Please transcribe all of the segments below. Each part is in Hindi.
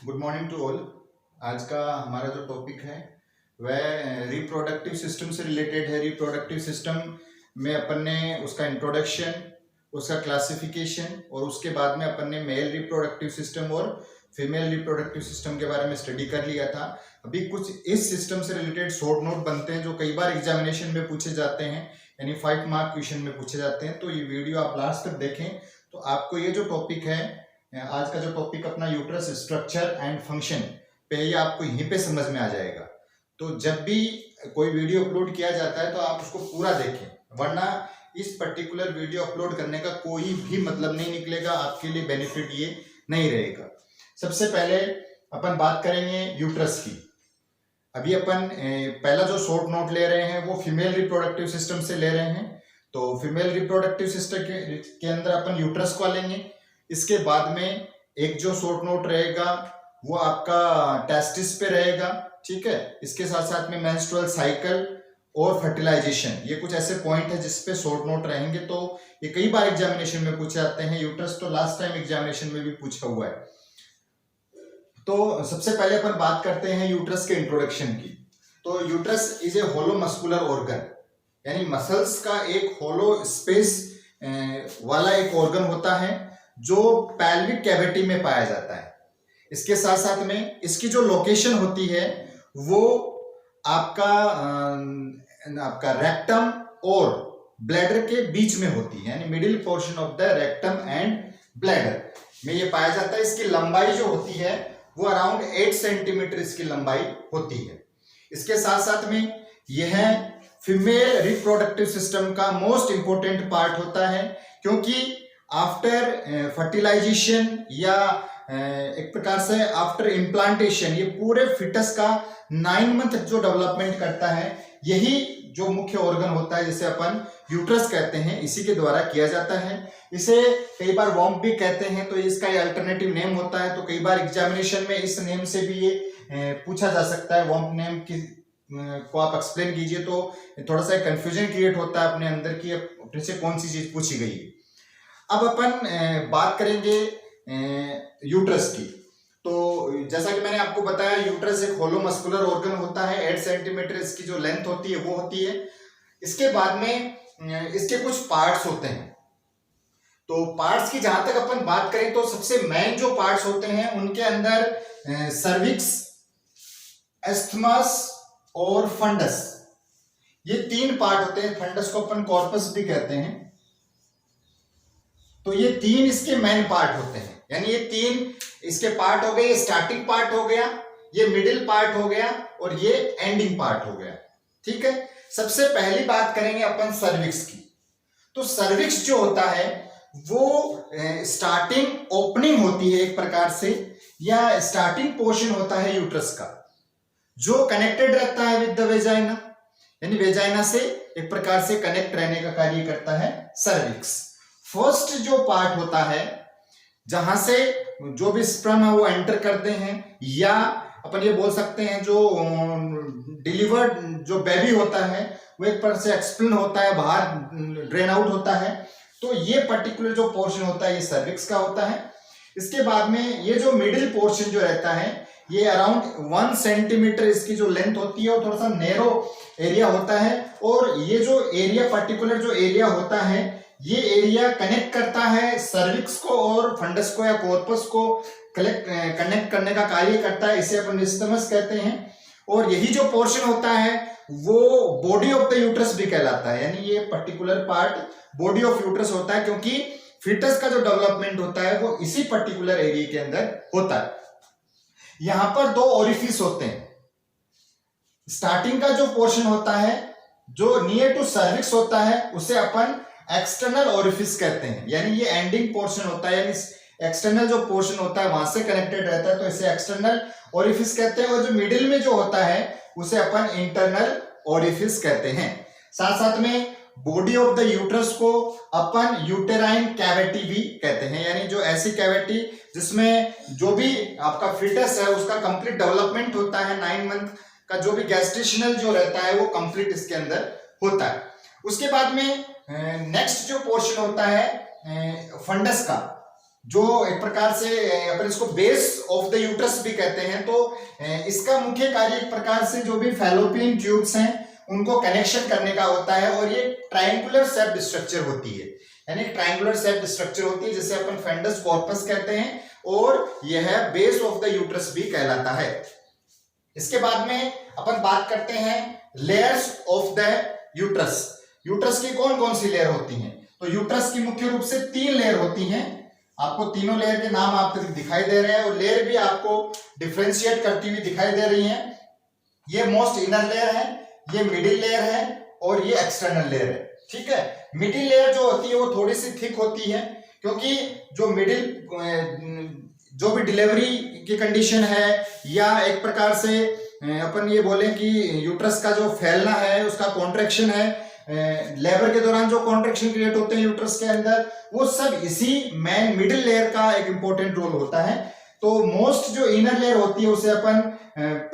Good morning to all. आज का हमारा जो टॉपिक है वह रिप्रोडक्टिव सिस्टम से रिलेटेड है। रिप्रोडक्टिव सिस्टम में अपन ने उसका इंट्रोडक्शन, उसका क्लासिफिकेशन और उसके बाद में अपन ने मेल रिप्रोडक्टिव सिस्टम और फीमेल रिप्रोडक्टिव सिस्टम के बारे में स्टडी कर लिया था। अभी कुछ इस सिस्टम से रिलेटेड शॉर्ट नोट बनते हैं जो कई बार एग्जामिनेशन में पूछे जाते हैं, यानी 5 मार्क क्वेश्चन में पूछे जाते हैं। तो ये वीडियो आप लास्ट तक देखें तो आपको ये जो टॉपिक है, आज का जो टॉपिक अपना यूट्रस स्ट्रक्चर एंड फंक्शन पे, ये आपको यहीं पे समझ में आ जाएगा। तो जब भी कोई वीडियो अपलोड किया जाता है तो आप उसको पूरा देखें, वरना इस पर्टिकुलर वीडियो अपलोड करने का कोई भी मतलब नहीं निकलेगा, आपके लिए बेनिफिट ये नहीं रहेगा। सबसे पहले अपन बात करेंगे यूट्रस की। अभी अपन पहला जो शॉर्ट नोट ले रहे हैं वो फीमेल रिप्रोडक्टिव सिस्टम से ले रहे हैं। तो फीमेल रिप्रोडक्टिव सिस्टम के अंदर अपन यूट्रस को लेंगे। इसके बाद में एक जो शॉर्ट नोट रहेगा वो आपका टेस्टिस पे रहेगा, ठीक है। इसके साथ साथ में मेंस्ट्रुअल साइकिल और फर्टिलाइजेशन, ये कुछ ऐसे पॉइंट है जिसपे शॉर्ट नोट रहेंगे। तो ये कई बार एग्जामिनेशन में पूछे जाते हैं। यूट्रस तो लास्ट टाइम एग्जामिनेशन में भी पूछा हुआ है। तो सबसे पहले अपन बात करते हैं यूट्रस के इंट्रोडक्शन की। तो uterus is a hollow muscular organ, यानी मसल्स का एक होलो स्पेस वाला एक ऑर्गन होता है जो पैल्विक कैविटी में पाया जाता है। इसके साथ साथ में इसकी जो लोकेशन होती है वो आपका रेक्टम और ब्लैडर के बीच में होती है, यानी middle portion of the rectum and bladder में ये पाया जाता है। इसकी लंबाई जो होती है वो अराउंड 8 सेंटीमीटर इसकी लंबाई होती है। इसके साथ साथ में यह फीमेल रिप्रोडक्टिव सिस्टम का मोस्ट इंपोर्टेंट पार्ट होता है, क्योंकि आफ्टर फर्टिलाइजेशन या एक प्रकार से आफ्टर इम्प्लांटेशन ये पूरे फिटस का 9 मंथ जो डेवलपमेंट करता है, यही जो मुख्य ऑर्गन होता है जिसे अपन यूट्रस कहते हैं, इसी के द्वारा किया जाता है। इसे कई बार वॉम्ब भी कहते हैं, तो इसका ये अल्टरनेटिव नेम होता है। तो कई बार एग्जामिनेशन में इस नेम से भी ये पूछा जा सकता है। वॉम्ब नेम की को आप एक्सप्लेन कीजिए तो थोड़ा सा कंफ्यूजन क्रिएट होता है अपने अंदर की अपने से कौन सी चीज पूछी गई है। अब अपन बात करेंगे यूट्रस की। तो जैसा कि मैंने आपको बताया, यूट्रस एक होलो मस्कुलर ऑर्गन होता है। 8 सेंटीमीटर इसकी जो लेंथ होती है वो होती है। इसके बाद में इसके कुछ पार्ट्स होते हैं। तो पार्ट्स की जहां तक अपन बात करें तो सबसे मेन जो पार्ट्स होते हैं उनके अंदर सर्विक्स, एस्थमस और फंडस, ये 3 पार्ट होते हैं। फंडस को अपन कॉर्पस भी कहते हैं। तो ये 3 इसके मेन पार्ट होते हैं, यानी ये 3 इसके पार्ट हो गए। ये स्टार्टिंग पार्ट हो गया, ये मिडिल पार्ट हो गया और ये एंडिंग पार्ट हो गया, ठीक है। सबसे पहली बात करेंगे अपन सर्विक्स की। तो सर्विक्स जो होता है वो स्टार्टिंग ओपनिंग होती है एक प्रकार से, या स्टार्टिंग पोर्शन होता है यूट्रस का, जो कनेक्टेड रहता है विद द वेजाइना, यानी वेजाइना से एक प्रकार से कनेक्ट रहने का कार्य करता है सर्विक्स। फर्स्ट जो पार्ट होता है जहां से जो भी स्पर्म है वो एंटर करते हैं, या अपन ये बोल सकते हैं जो डिलीवर्ड जो बेबी होता है वो एक प्रकार से एक्सप्लेन होता है, बाहर ड्रेन आउट होता है। तो ये पर्टिकुलर जो पोर्शन होता है ये सर्विक्स का होता है। इसके बाद में ये जो मिडिल पोर्शन जो रहता है ये अराउंड 1 सेंटीमीटर इसकी जो लेंथ होती है और थोड़ा सा नैरो एरिया होता है। और ये जो एरिया पर्टिकुलर जो एरिया होता है ये एरिया कनेक्ट करता है सर्विक्स को और फंडस को या कॉर्पस को कनेक्ट करने का कार्य करता है। इसे अपन एस्थमस कहते हैं। और यही जो पोर्शन होता है वो बॉडी ऑफ द यूट्रस भी कहलाता है, यानी ये particular part body of uterus होता है, क्योंकि फिटस का जो डेवलपमेंट होता है वो इसी पर्टिकुलर एरिया के अंदर होता है। यहां पर 2 ओरिफिस होते हैं। स्टार्टिंग का जो पोर्शन होता है जो नियर टू सर्विक्स होता है उसे अपन एक्सटर्नल ओरिफिस कहते हैं, यानी ये एंडिंग पोर्शन होता है, यानी एक्सटर्नल जो पोर्शन होता है वहां से कनेक्टेड रहता है, तो इसे एक्सटर्नल ओरिफिस कहते हैं। और जो मिडिल में जो होता है उसे अपन इंटरनल ओरिफिस कहते हैं। साथ साथ में बॉडी ऑफ द यूट्रस को अपन यूटेराइन कैविटी भी कहते हैं, यानी जो ऐसी कैविटी जिसमें जो भी आपका फिटस है उसका कंप्लीट डेवलपमेंट होता है, 9 मंथ का जो भी गैस्ट्रेशनल जो रहता है वो कंप्लीट इसके अंदर होता है। उसके बाद में नेक्स्ट जो पोर्शन होता है फंडस का, जो एक प्रकार से अपन इसको बेस ऑफ द यूट्रस भी कहते हैं। तो इसका मुख्य कार्य एक प्रकार से जो भी फैलोपियन ट्यूब्स हैं उनको कनेक्शन करने का होता है, और ये ट्रायंगुलर शेप्ड स्ट्रक्चर होती है, यानी ट्रायंगुलर शेप्ड स्ट्रक्चर होती है जिसे अपन फंडस कॉर्पस कहते हैं, और यह बेस ऑफ द यूट्रस भी कहलाता है। इसके बाद में अपन बात करते हैं layers of the uterus. Uterus की कौन कौन सी लेयर होती हैं? तो यूट्रस की मुख्य रूप से 3 लेयर होती हैं। आपको तीनों लेयर के नाम आपको दिखाई दे रहे हैं, और लेयर भी आपको डिफरेंशिएट करती हुई दिखाई दे रही हैं। ये मोस्ट इनर लेयर है, ये मिडिल लेयर है, और ये एक्सटर्नल लेयर है। ठीक है, मिडिल लेयर जो होती है वो थोड़ी सी थिक होती है, क्योंकि जो मिडिल जो भी डिलीवरी की कंडीशन है, या एक प्रकार से अपन ये बोले कि यूट्रस का जो फैलना है, उसका कॉन्ट्रैक्शन है, लेबर के दौरान जो कॉन्ट्रैक्शन क्रिएट होते हैं यूट्रस के अंदर, वो सब इसी मेन मिडिल लेयर का एक इंपॉर्टेंट रोल होता है। तो मोस्ट जो इनर लेयर होती है उसे अपन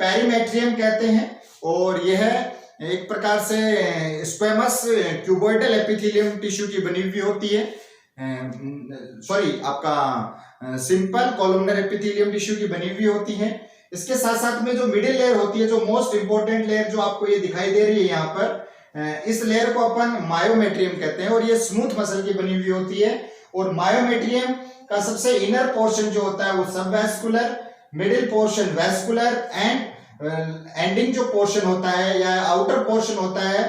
पेरीमेट्रियम कहते हैं, और यह एक प्रकार से स्क्वेमस क्यूबोइडल एपिथेलियम टिश्यू की बनी हुई होती है, आपका सिंपल कॉलमनर एपिथेलियम टिश्यू की बनी हुई होती है। इसके साथ साथ में जो मिडिल लेयर होती है, जो मोस्ट इंपॉर्टेंट लेयर जो आपको ये दिखाई दे रही है यहाँ पर, इस लेयर को अपन मायोमेट्रियम कहते हैं, और ये स्मूथ मसल की बनी हुई होती है। और मायोमेट्रियम का सबसे इनर पोर्शन जो होता है वो subvascular, middle portion vascular, and ending जो पोर्शन होता है या आउटर पोर्शन होता है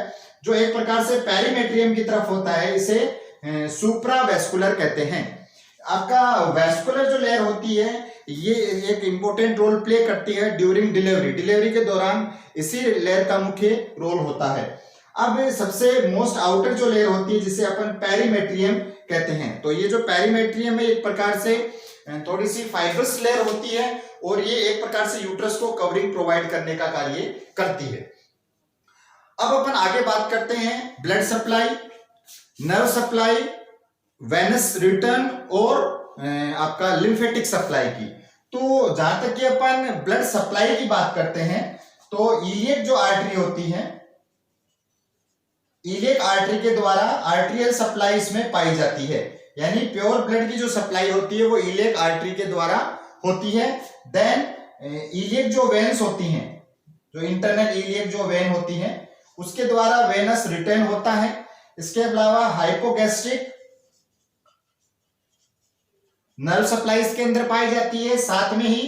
जो एक प्रकार से पेरीमेट्रियम की तरफ होता है, इसे सुप्रावैस्कुलर कहते हैं। आपका वैस्कुलर जो लेयर होती है ये एक इंपॉर्टेंट रोल प्ले करती है ड्यूरिंग डिलीवरी। डिलीवरी के दौरान इसी लेयर का मुख्य रोल होता है। अब सबसे मोस्ट आउटर जो लेयर होती है जिसे अपन पेरीमेट्रियम कहते हैं, तो ये जो पेरीमेट्रियम है एक प्रकार से थोड़ी सी फाइब्रस लेयर होती है, और ये एक प्रकार से यूट्रस को कवरिंग प्रोवाइड करने का कार्य करती है। अब अपन आगे बात करते हैं blood supply, nerve supply, Venus return और आपका लिम्फेटिक सप्लाई की। तो जहां तक कि अपन ब्लड सप्लाई की बात करते हैं, तो इलियक जो आर्टरी होती है, इलियक आर्टरी के द्वारा आर्टेरियल सप्लाई इसमें पाई जाती है, यानी प्योर ब्लड की जो सप्लाई होती है वो इलियक आर्टरी के द्वारा होती है। देन इलियक जो वेन्स होती हैं, जो इंटरनल इलियक जो वेन होती हैं, उसके द्वारा वेनस रिटर्न होता है। इसके अलावा हाइपोगैस्ट्रिक नर्व सप्लाई इसके अंदर पाई जाती है। साथ में ही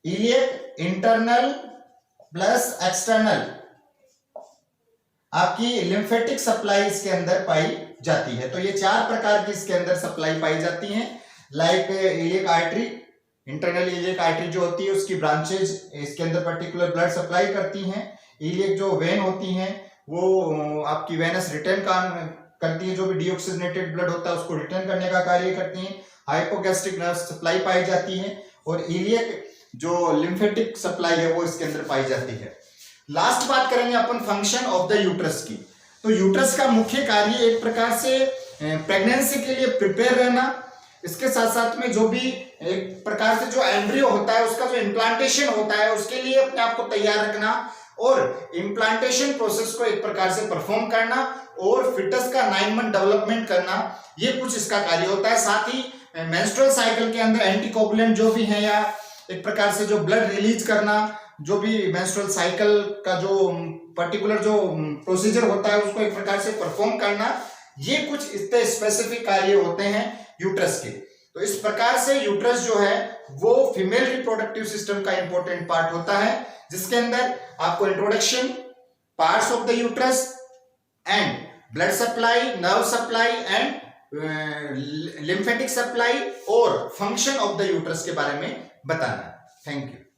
इलियक इंटरनल प्लस एक्सटर्नल आपकी लिम्फेटिक सप्लाई इसके अंदर पाई जाती है। तो ये 4 प्रकार की इसके अंदर सप्लाई पाई जाती हैं, like iliac artery, internal iliac artery जो होती है उसकी ब्रांचेज इसके अंदर पर्टिकुलर ब्लड सप्लाई करती हैं। इलियक जो वेन होती हैं वो आपकी वेनस रिटर्न काम करती है, जो भी डीऑक्सीजनेटेड ब्लड होता है उसको रिटर्न करने का कार्य करती हैं। हाइपोगैस्ट्रिक नर्व सप्लाई पाई जाती है, और इलियक जो लिम्फेटिक सप्लाई है वो इसके अंदर पाई जाती है। लास्ट बात करेंगे अपन फंक्शन ऑफ द यूट्रस की। तो यूट्रस का मुख्य कार्य एक प्रकार से प्रेगनेंसी के लिए प्रिपेयर रहना, इसके साथ साथ में जो भी एक प्रकार से जो एम्ब्रियो होता है उसका जो इम्प्लांटेशन होता है उसके लिए अपने आप को तैयार रखना, और इम्प्लांटेशन प्रोसेस को एक प्रकार से परफॉर्म करना, और फिटस का 9 मंथ डेवलपमेंट करना, ये कुछ इसका कार्य होता है। साथ ही मेंस्ट्रुअल साइकिल के अंदर एंटीकोगुलेंट जो भी है, या एक प्रकार से जो ब्लड रिलीज करना, जो भी मेंस्ट्रुअल साइकिल का जो पर्टिकुलर जो प्रोसीजर होता है उसको एक प्रकार से परफॉर्म करना, ये कुछ इतने स्पेसिफिक कार्य होते हैं यूट्रस के। तो इस प्रकार से यूट्रस जो है वो फीमेल रिप्रोडक्टिव सिस्टम का इंपॉर्टेंट पार्ट होता है, जिसके अंदर आपको introduction, parts of the uterus and blood supply, nerve supply and lymphatic supply और फंक्शन ऑफ द यूट्रस के बारे में बताना। Thank you.